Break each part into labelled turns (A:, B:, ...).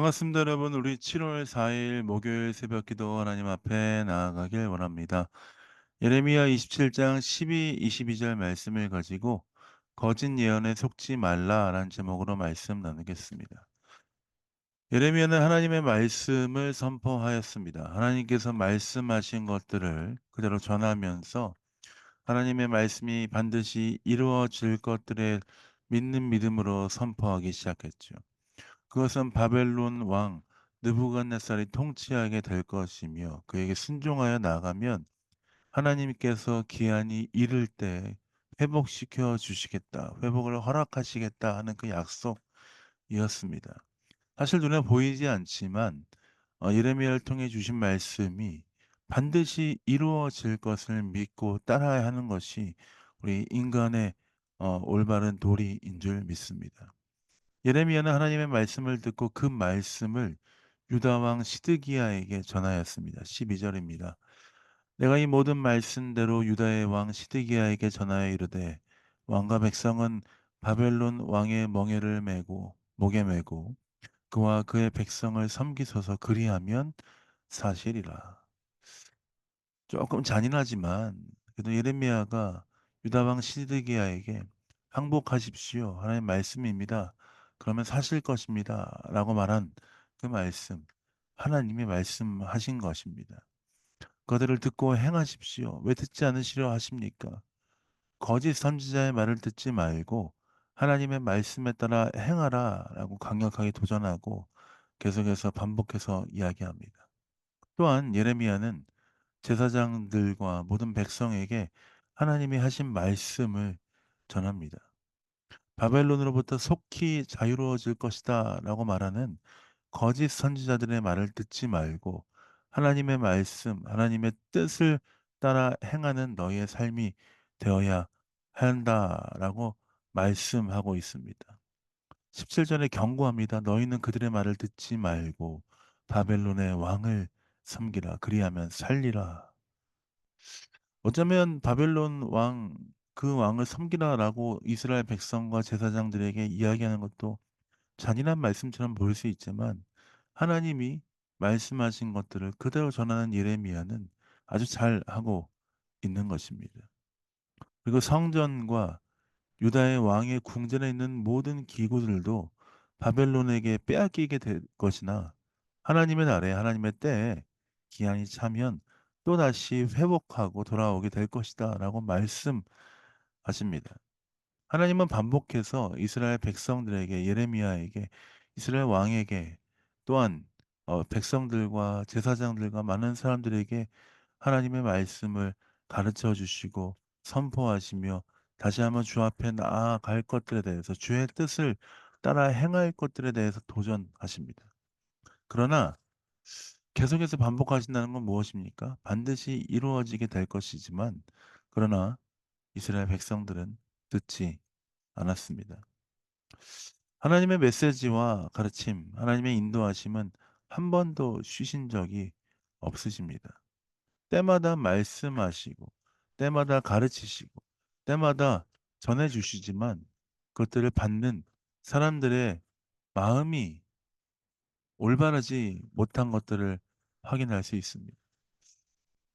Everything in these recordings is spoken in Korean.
A: 반갑습니다, 여러분. 우리 7월 4일 목요일 새벽 기도 하나님 앞에 나아가길 원합니다. 예레미야 27장 12, 22절 말씀을 가지고 거짓 예언에 속지 말라라는 제목으로 말씀 나누겠습니다. 예레미야는 하나님의 말씀을 선포하였습니다. 하나님께서 말씀하신 것들을 그대로 전하면서 하나님의 말씀이 반드시 이루어질 것들에 믿는 믿음으로 선포하기 시작했죠. 그것은 바벨론 왕 느부갓네살이 통치하게 될 것이며 그에게 순종하여 나가면 하나님께서 기한이 이를 때 회복시켜 주시겠다, 회복을 허락하시겠다 하는 그 약속이었습니다. 사실 눈에 보이지 않지만 예레미야를 통해 주신 말씀이 반드시 이루어질 것을 믿고 따라야 하는 것이 우리 인간의 올바른 도리인 줄 믿습니다. 예레미야는 하나님의 말씀을 듣고 그 말씀을 유다 왕 시드기야에게 전하였습니다. 12절입니다. 내가 이 모든 말씀대로 유다의 왕 시드기야에게 전하여 이르되 왕과 백성은 바벨론 왕의 멍에를 메고 목에 메고 그와 그의 백성을 섬기소서 그리하면 사실이라. 조금 잔인하지만 그래도 예레미야가 유다 왕 시드기야에게 "항복하십시오. 하나님의 말씀입니다. 그러면 사실 것입니다."라고 말한 그 말씀, 하나님이 말씀하신 것입니다. "그들을 듣고 행하십시오. 왜 듣지 않으시려 하십니까? 거짓 선지자의 말을 듣지 말고 하나님의 말씀에 따라 행하라."라고 강력하게 도전하고 계속해서 반복해서 이야기합니다. 또한 예레미야는 제사장들과 모든 백성에게 하나님이 하신 말씀을 전합니다. 바벨론으로부터 속히 자유로워질 것이다 라고 말하는 거짓 선지자들의 말을 듣지 말고 하나님의 말씀, 하나님의 뜻을 따라 행하는 너희의 삶이 되어야 한다라고 말씀하고 있습니다. 17절에 경고합니다. 너희는 그들의 말을 듣지 말고 바벨론의 왕을 섬기라. 그리하면 살리라. 어쩌면 바벨론 왕, 그 왕을 섬기라라고 이스라엘 백성과 제사장들에게 이야기하는 것도 잔인한 말씀처럼 보일 수 있지만 하나님이 말씀하신 것들을 그대로 전하는 예레미야는 아주 잘하고 있는 것입니다. 그리고 성전과 유다의 왕의 궁전에 있는 모든 기구들도 바벨론에게 빼앗기게 될 것이나 하나님의 날에 하나님의 때에 기한이 차면 또다시 회복하고 돌아오게 될 것이다라고 말씀하십니다. 하나님은 반복해서 이스라엘 백성들에게 예레미야에게 이스라엘 왕에게 또한 백성들과 제사장들과 많은 사람들에게 하나님의 말씀을 가르쳐 주시고 선포하시며 다시 한번 주 앞에 나아갈 것들에 대해서 주의 뜻을 따라 행할 것들에 대해서 도전하십니다. 그러나 계속해서 반복하신다는 건 무엇입니까? 반드시 이루어지게 될 것이지만 그러나 이스라엘 백성들은 듣지 않았습니다. 하나님의 메시지와 가르침, 하나님의 인도하심은 한 번도 쉬신 적이 없으십니다. 때마다 말씀하시고 때마다 가르치시고 때마다 전해 주시지만 그것들을 받는 사람들의 마음이 올바르지 못한 것들을 확인할 수 있습니다.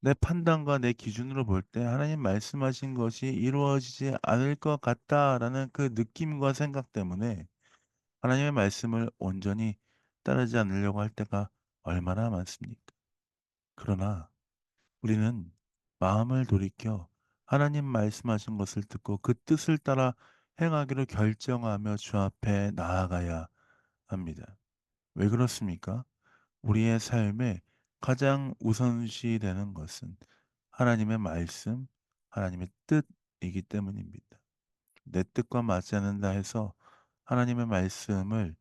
A: 내 판단과 내 기준으로 볼 때 하나님 말씀하신 것이 이루어지지 않을 것 같다라는 그 느낌과 생각 때문에 하나님의 말씀을 온전히 따르지 않으려고 할 때가 얼마나 많습니까? 그러나 우리는 마음을 돌이켜 하나님 말씀하신 것을 듣고 그 뜻을 따라 행하기로 결정하며 주 앞에 나아가야 합니다. 왜 그렇습니까? 우리의 삶에 가장 우선시 되는 것은 하나님의 말씀, 하나님의 뜻이기 때문입니다. 내 뜻과 맞지 않는다 해서 하나님의 말씀을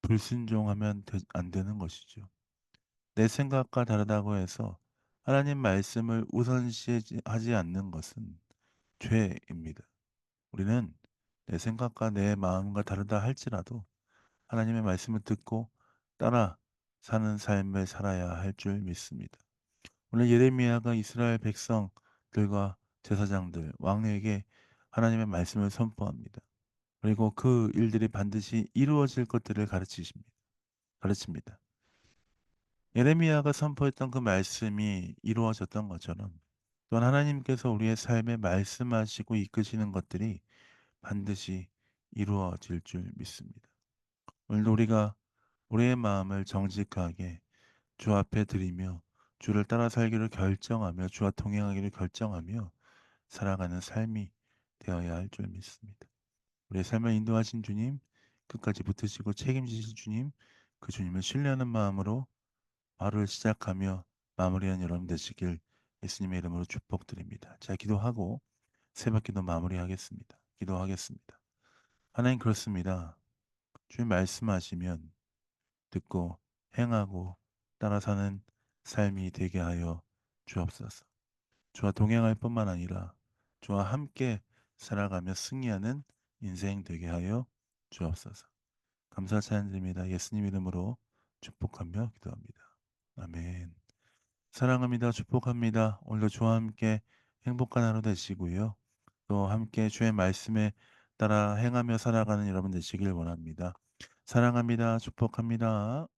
A: 불순종하면 안 되는 것이죠. 내 생각과 다르다고 해서 하나님 말씀을 우선시하지 않는 것은 죄입니다. 우리는 내 생각과 내 마음과 다르다 할지라도 하나님의 말씀을 듣고 따라 사는 삶을 살아야 할 줄 믿습니다. 오늘 예레미야가 이스라엘 백성들과 제사장들, 왕에게 하나님의 말씀을 선포합니다. 그리고 그 일들이 반드시 이루어질 것들을 가르치십니다. 가르칩니다. 예레미야가 선포했던 그 말씀이 이루어졌던 것처럼 또한 하나님께서 우리의 삶에 말씀하시고 이끄시는 것들이 반드시 이루어질 줄 믿습니다. 오늘도 우리가 우리의 마음을 정직하게 주 앞에 드리며 주를 따라 살기를 결정하며 주와 동행하기를 결정하며 살아가는 삶이 되어야 할 줄 믿습니다. 우리의 삶을 인도하신 주님, 끝까지 붙으시고 책임지실 주님, 그 주님을 신뢰하는 마음으로 하루를 시작하며 마무리하는 여러분 되시길 예수님의 이름으로 축복드립니다. 자, 기도하고 새벽기도 마무리하겠습니다. 기도하겠습니다. 하나님, 그렇습니다. 주님 말씀하시면 듣고 행하고 따라 사는 삶이 되게 하여 주옵소서. 주와 동행할 뿐만 아니라 주와 함께 살아가며 승리하는 인생 되게 하여 주옵소서. 감사 찬양드립니다. 예수님 이름으로 축복하며 기도합니다. 아멘. 사랑합니다. 축복합니다. 오늘도 주와 함께 행복한 하루 되시고요. 또 함께 주의 말씀에 따라 행하며 살아가는 여러분 되시길 원합니다. 사랑합니다. 축복합니다.